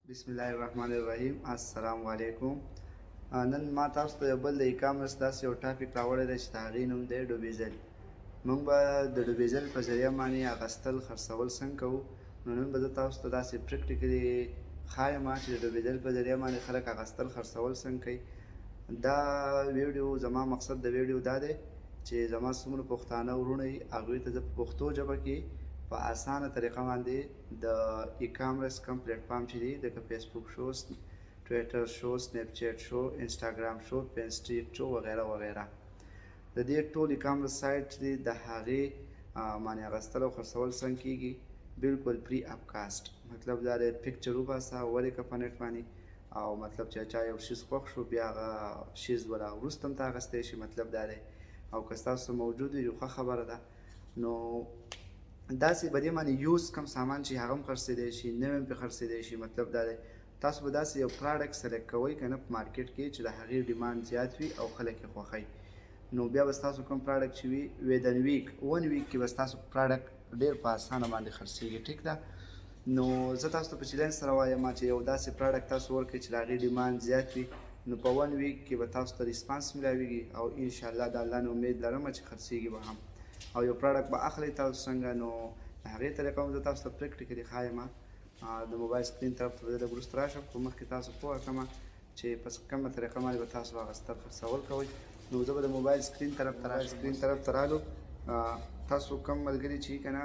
بسم الله الرحمن الرحیم. السلام علیکم. نن ما تاسو ته یو بل د ای-کامرس داسې یو ټاپک راوړی دی چې د هغې نوم دی ډوبېزل. موږ به د ډوبېزل په ذریعه باندې اخیستل خرڅول څنګه کوو. نو نن به زه تاسو ته داسې پریکټیکلي ښایم چې د ډوبېزل په ذریعه باندې خلک اخیستل خرڅول څنګه کوي. دا ویډیو زما مقصد د ویډیو دا دی چې زما څومره پښتانه وروڼه وي هغوی ته زه په پښتو ژبه کې په اسانه طریقه باندې د ای-کامرس کوم پلیټفارم چې دی لکه فیسبوک شو، ټویټر شو، سنیپ چیټ شو، انسټاګرام شو، پینسټریټ شو وغیره وغیره، د دې ټول ای-کامرس سایټ چې دی د هغې باندې اخیستل او خرڅول څنګه کیږي بالکل فری اپ کاسټ. مطلب دا دی پکچر وباسه ولیکه په نیټ باندې او مطلب چې چا یو شیز خوښ شو بیا هغه شیز ول وروسته هم ته اخیستی شي. مطلب دا دی او که ستاسو موجود وي ښه خبره ده. نو داسې په دې باندې یوز کم سامان چې هغه هم خرڅېدی شي، نوی هم پرې خرڅېدی شي. مطلب دا دی تاسو به داسې یو پراډکټ سلیکټ کوئ که نه په مارکیټ کې چې د هغې ډیمانډ زیات وي او خلک یې خوښوي. نو بیا به ستاسو کوم پراډکټ چې وي ودن ویک 1 ویک کې به ستاسو پراډکټ ډېر په اسانه باندې خرڅېږي. ټیک ده. نو زه تاسو ته په چیلنج سره وایم چې یو داسې پراډکټ تاسو ورکړئ چې د هغې ډیمانډ زیات وي، نو په 1 ویک کې به تاسو ته ریسپانس میلاویږي او انشاءالله د الله نه امید لرم چې خرڅېږي به هم او یو پراډکټ به اخلئ تاسو څنګه. نو د هغې طریقه هم زه تاسو ته پریکټیکلي ښایم. د موبایل سکرین طرف ته به زه لږ وروسته راشم خو مخکې تاسو پوهه کړم چې په کومه طریقه باندې به تاسو اخیستل خرڅول کوئ. نو زه به د موبایل سکرین طرف ته رالو. تاسو کوم ملګري چې که نه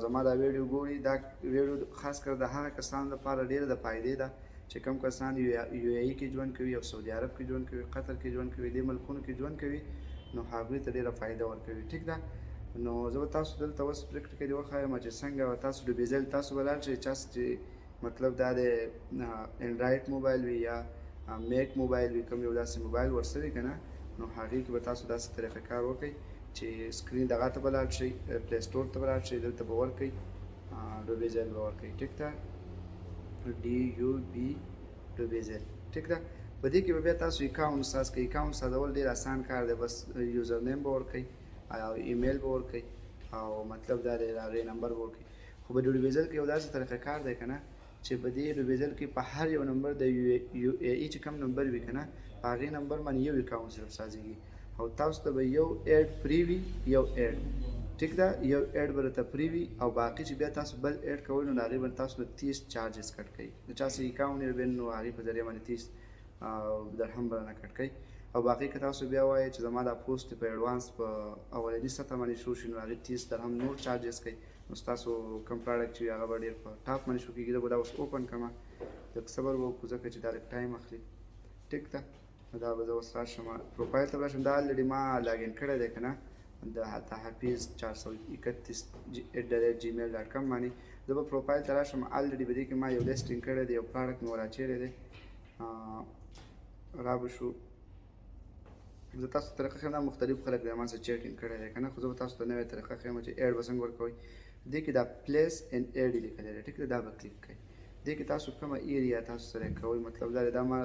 زما دا ویډیو ګوري، دا ویډیو خاص کر د هغه کسانو لپاره ډېره د فایدې ده چې کوم کسان یو ای کې ژوند کوي او سعودي عرب کې ژوند کوي، قطر کې ژوند کوي، دې ملکونو کې ژوند کوي، نو هغوی ته ډېره فایده ورکوي. ټیک ده. نو زه به تاسو دلته اوس پریکټیکلي وښایم چې څنګه به تاسو ډوبېزل تاسو به لاړ شئ چا چې مطلب دا د انډرایډ موبایل وي یا میک موبایل وي، کوم یو داسې موبایل ورسره وي که نه، نو هغې کې به تاسو داسې طریقه کار وکړئ چې سکرین دغه ته به لاړ شئ، پلی سټور ته به لاړ شئ، دلته به ورکړئ ډوبېزل به ورکړئ. ټیک ده. DUB ډوبېزل. ټیک ده. په دې کې به بیا تاسو اکاونټ ساز کړئ. اکاونټ سازول ډېر اسان کار دی. بس یوزر نیم به ورکړئ او ایمیل به ورکړئ او مطلب دا دی د هغې نمبر به ورکړئ. خو په ډوبېزل کې یو داسې طریقه کار دی که نه چې په دې ډوبېزل کې په هر یو نمبر د یو ای ای چې کوم نمبر وي که نه په هغې نمبر باندې یو اکاونټ صرف سازېږي او تاسو ته به یو ایډ فری وي، یو ایډ. ټیک ده. یو ایډ به درته فری وي او باقي چې بیا تاسو بل ایډ کوئ نو د هغې به تاسو نه 30 چارجز کټ کوي. د چا چې اکاونټ یې وي نو هغې په ذریعه باندې 30 درهم به نه کټ کوي او باقي که تاسو بیا وایئ چې زما دا پوسټ په ایډوانس په اولني سطح باندې شو شي نو هغې 30 درهم نور چارجز کوي. نو ستاسو کوم پراډکټ چې وي هغه به ډېر په ټاپ باندې شو کېږي. زه به دا اوس اوپن کړم، لږ صبر به وکړو ځکه چې دا لږ ټایم اخلي. ټیک ده. دا به زه اوس راشم پروفایل ته به راشم. دا الریډي ما لاګین کړی دی که نه د حفیظ 431@gmail.com باندې. زه به پروفایل ته راشم. الریډي په دې کې ما یو لیسټینګ کړی دی، یو پراډکټ مې وراچېری دی. را به شو زه تاسو ته طریقه ښیم. دا مختلف خلک دی ما سره چیټینګ کړی دی که نه، خو زه به تاسو ته نوې طریقه ښیم چې ایډ به څنګه ورکوئ. دې کې دا پلیس اینډ ایډ لیکلی دی. ټیک ده. دا به کلیک کوئ. دې کې تاسو کومه ایریا تاسو سلیکټ کوئ. مطلب دا دی دا ما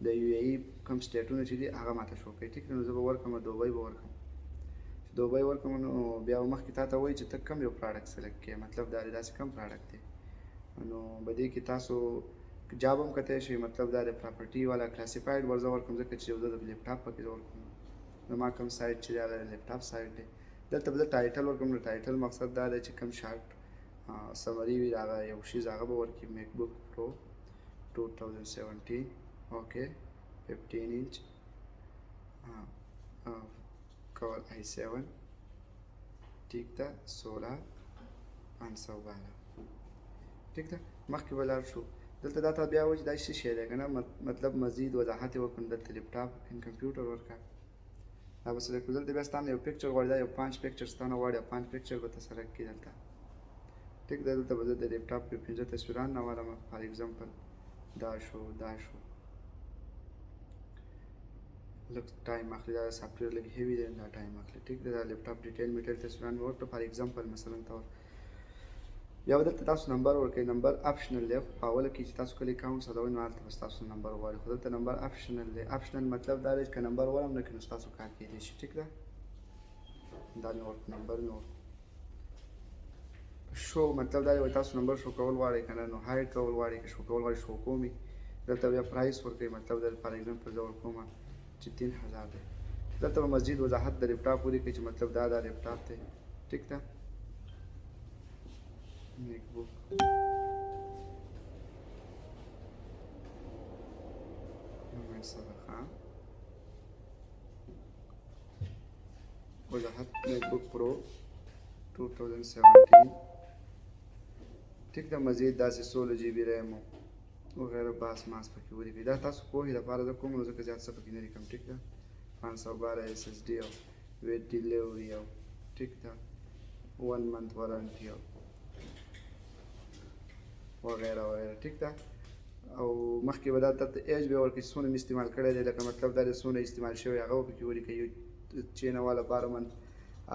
د یو ای ای کوم سټیټونه چې دي هغه ماته شو کوي. ټیک ده. نو زه به ورکړم دوبۍ به ورکړم. چې دوبۍ ورکړم نو بیا به مخکې تا ته وایي چې ته کوم یو پراډکټ سلیکټ کړې. مطلب دا دی داسې کوم پراډکټ دی. نو په دې کې تاسو جاب هم کتی شئ. مطلب دا دی پراپرټي والا کلاسیفاید ورزه ورکړم ځکه چې یو زه د لیپټاپ پکې زه ورکړم. زما کوم سایټ چې دی هغه د لیپټاپ سایټ دی. دلته به زه ټایټل ورکړم. نو ټایټل مقصد دا دی چې کوم شارټ سمري وي هغه یو شیز هغه به ورکړي. میک بک پرو 2017 اوکې 15 انچ کور i7 ټیک ده 16512. ټیک ده. مخکې به لاړ شو. دلته دا ته بیا وایي چې دا څه شی دی که نه، مطلب مزید وضاحت یې وکړو. دلته لیپټاپ ان کمپیوټر ورکړه. دا به سلیکټ کړو. دلته بیا ستا نه یو پکچر غواړي. دا یو 5 پکچر ستا نه غواړي. 5 پکچر به ته سلیکټ کړي دلته. ټیک ده. دلته به زه د لیپټاپ کې 15 تصویران نه والم. فار ایگزامپل دا شو لږ ټایم اخلي. دا سافټویر لږ هیوي دی، دا ټایم اخلي. ټیک ده. دا لیپټاپ ډیټیل میټیل تصویران مې ورکړه. فار ایگزامپل مثلا طور بیا به دلته تاسو نمبر ورکړئ. نمبر اپشنل دی. په اوله کې چې تاسو کله اکاونټ سازوئ نو هلته به ستاسو نمبر غواړي، خو دلته نمبر اپشنل دی. اپشنل مطلب دا دی چې که نمبر ورم نه کړي نو ستاسو کار کېدی شي. ټیک ده. دا مې ورکړ. نمبر مې ورکړ. شو مطلب دا دی تاسو نمبر شو کول غواړئ که نه نو هایډ کول غواړئ که شو کول غواړئ شو کوم دلته بیا پرایس ورکوئ مطلب دا فار ایگزامپل زه ورکومه چې 3000 دی دلته به مزید وضاحت د لیپټاپ ولیکئ چې مطلب دا لیپټاپ دی ټیک ده میک بک سره ښه وضاحت میک بک پرو 2017 ټیک ده مزید داسې 16 جی بي ریم وغیره باس ماس پکې ولیکئ دا تاسو پوهې لپاره زه کوم نو ځکه زیات څه پکې نه لیکم ټیک ده 512 ایس ایس ډي او ویټ ډیلیوري او ټیک ده 1 منث وارنټي او وغیره وغیره ټیک ده او مخکې به دا ته ایج به ورکړي څونه مې استعمال کړی دی لکه مطلب دا دی څونه استعمال شوی هغه به پکې ولیکئ چینه والا 12 منث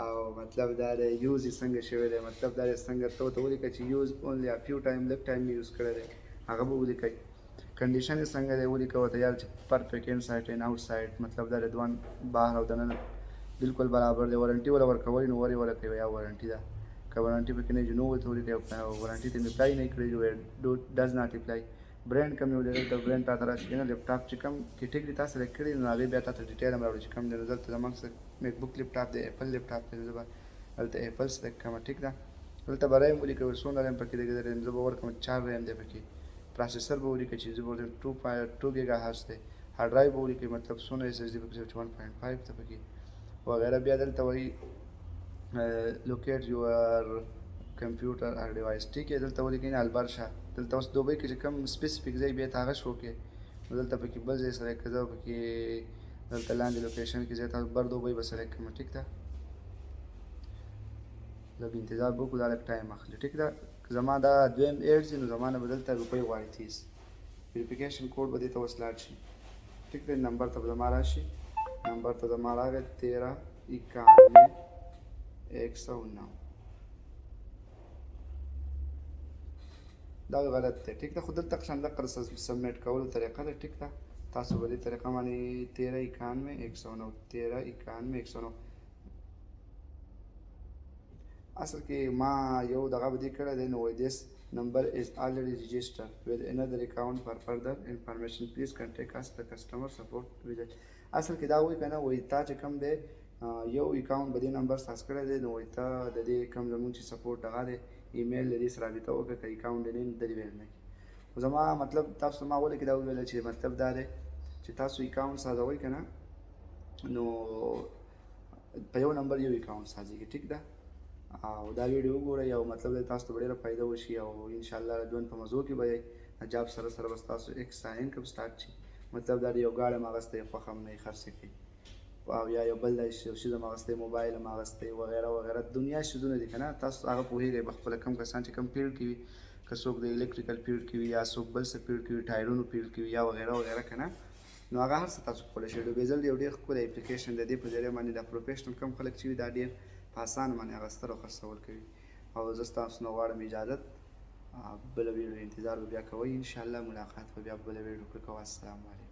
او مطلب دا دی یوز یې څنګه شوی دی مطلب دا دی څنګه ته ورته ولیکئ چې یوز اونلی ا فیو ټایم لږ ټایم مې یوز کړی دی هغه به ولیکئ کنډیشن یې څنګه دی ولیکئ ورته یار چې پرفیکټ ان سایډ ان آوټ سایډ مطلب دا دی دوان بهر او دننه بالکل برابر دی وارنټي ولا ورکوئ نو ورې ولا کوي یا وارنټي ده که وارنټي پکې نه وي نو ورته ولیکئ وارنټي ته مې اپلای نه کړی ډز ناټ اپلای برانډ کوم یو دی دلته برانډ تاته راشي که نه لیپټاپ چې کوم کیټګري تا سلیکټ کړي نو هغې بیا تاته ډیټیل هم راوړي چې کوم دی نو دلته زموږ میک بک لیپټاپ دی ایپل لیپټاپ دی زه به هلته ایپل سلیکټ کړم ټیک ده دلته به ریم ولیکئ څومره ریم پکې دی ریم زه به ورکړم 4 ریم دی پکې پروسیسر به ولیکئ چې زه به ورته 2 ګیګا هرټز دی هارډ ډرایو به ولیکئ مطلب څومره ایس ایس ډي پکې 1.5 ته پکې وغیره بیا دلته وایي لوکیټ یور کمپیوټر اور ډیوایس ټیک دی دلته ولیکئ نه البرشا دلته اوس دوبۍ کې چې کوم سپیسیفیک ځای بیا ته هغه شو کې نو دلته پکې بل ځای سلیکټ کړه زه پکې دلته لاندې لوکیشن کې ځای ته بر دوبۍ به سلیکټ کړم ټیک ده لږ انتظار به وکړو دا لږ ټایم اخلي ټیک ده که زما دا دویم ایډ ځي نو زما نه به دلته روپۍ غواړي 30 ویریفیکیشن کوډ به دې ته اوس لاړ شي ټیک ده نمبر ته به زما راشي نمبر ته زما راغی 139109 دا غلط دی ټیک ده خو دلته قشان دقه سبمیټ کولو طریقه ده ټیک ده تاسو به دې طریقه باندې 139109 139109 اصل کې ما یو دغه به دې کړی دی نو this number is already registered with another account for further information please contact us the customer support visit اصل کې دا وایي که نه وایي تا چې کوم دی یو اکاونټ به دې نمبر ساس کړی دی نو وایي ته د دې کوم زموږ چې سپورټ هغه دی ایمیل د دې سره رابطه وکړه که اکاونټ دې نه دلې ویل نه کړي خو زما مطلب تاسو ما ولې کې دا وویله چې مطلب دا دی چې تاسو اکاونټ سازوئ که نه نو په یو نمبر یو اکاونټ سازېږي ټیک ده او دا ویډیو وګورئ او مطلب دی تاسو ته به ډېره فایده وشي او انشاءالله ژوند په مزو کې به یې جاب سره سره به ستاسو ایکسټرا انکم سټارټ شي مطلب دا یو ګاډی هم اخیستی خوښ هم نه یې خرڅې کړي او یا یو بل یو شیز هم اخیستی موبایل هم اخیستی وغیره وغیره دنیا شیزونه دي که نه تاسو هغه پوهېږئ په خپله کم کسان چې کم فیلډ کې وي که څوک د الکتریکل فیلډ کې وي یا څوک بل څه فیلډ کې وي ټایرونو فیلډ کې وي یا وغیره وغیره که نه نو هغه هر څه تاسو کولی شئ ډوبېزل یو ډېر ښکلی اپلیکیشن دی دې په ذریعه باندې دا پروفیشنل کم خلک چې وي دا ډېر په اسانه باندې اخیستل او خرڅول کوي او زه ستاسو نه غواړم اجازت بله ویډیو انتظار به بیا کوئ انشاءالله ملاقات به بیا په بله ویډیو کې کوو السلام علیکم